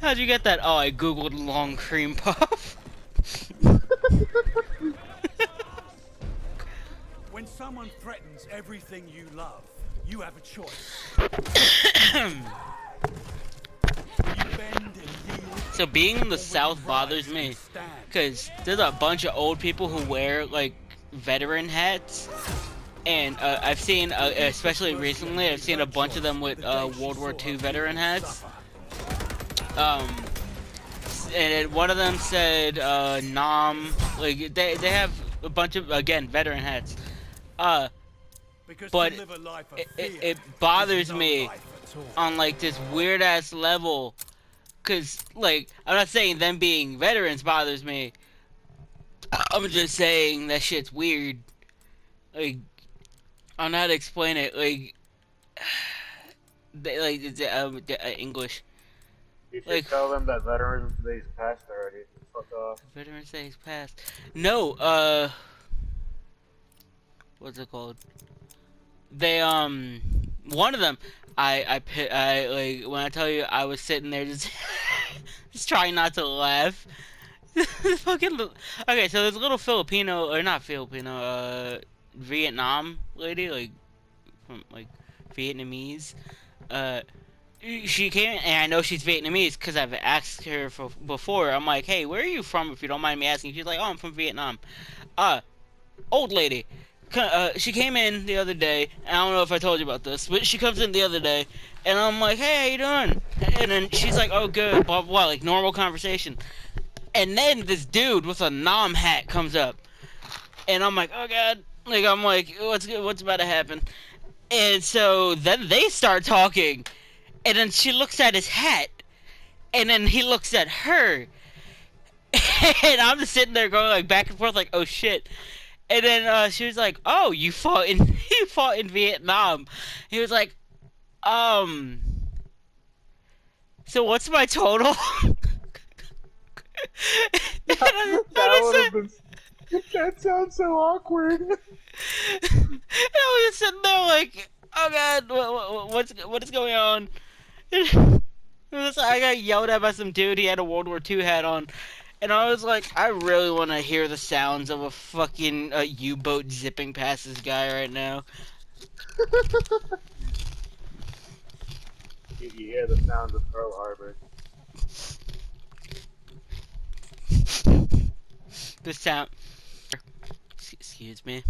How'd you get that? Oh, I googled long cream puff. When someone threatens everything you love, you have a choice. Will you bend and yield, So being in the or will you South bothers rise and me, stand? because there's a bunch of old people who wear, like, veteran hats. And I've seen, Forgive this especially mercy and recently, I've be seen her a bunch of choice. them with The day she World War saw her II veteran people hats. suffer. Um, and one of them said, Nam, like, they have a bunch of, again, veteran hats. Uh, Because to but live a life of it fear is bothers no me life at all. on, like, this weird-ass level. Because, like, I'm not saying them being veterans bothers me. I'm just saying that shit's weird. Like, I don't know how to explain it. Like, English. You should Like, tell them that Veterans Day's passed already. Fuck off. Veterans Day's passed. No, what's it called? They, one of them, like, when I tell you, I was sitting there just, just trying not to laugh. Fucking, okay, so there's a little Filipino, or not Filipino, Vietnam lady, like, from, like, Vietnamese. Uh, she came, and I know she's Vietnamese because I've asked her for before. I'm like, hey, where are you from, if you don't mind me asking? She's like, oh, I'm from Vietnam. Old lady. She came in the other day. I don't know if I told you about this, but she comes in the other day, and I'm like, hey, how you doing? And then she's like, oh, good, blah, blah, blah, like normal conversation. And then this dude with a Nam hat comes up, and I'm like, oh, God. Like, I'm like, what's about to happen? And so then they start talking, and then she looks at his hat, and then he looks at her, and I'm just sitting there going like back and forth, like, oh shit. And then she was like, "Oh, you fought in you fought in Vietnam." He was like, "Um, so what's my total?" And I That just would have said, been. That sounds so awkward. and I was just sitting there like, "Oh God, what is going on?" I got yelled at by some dude. He had a World War II hat on. And I was like, I really want to hear the sounds of a fucking U-boat zipping past this guy right now. You hear the sounds of Pearl Harbor. The sound. Excuse me.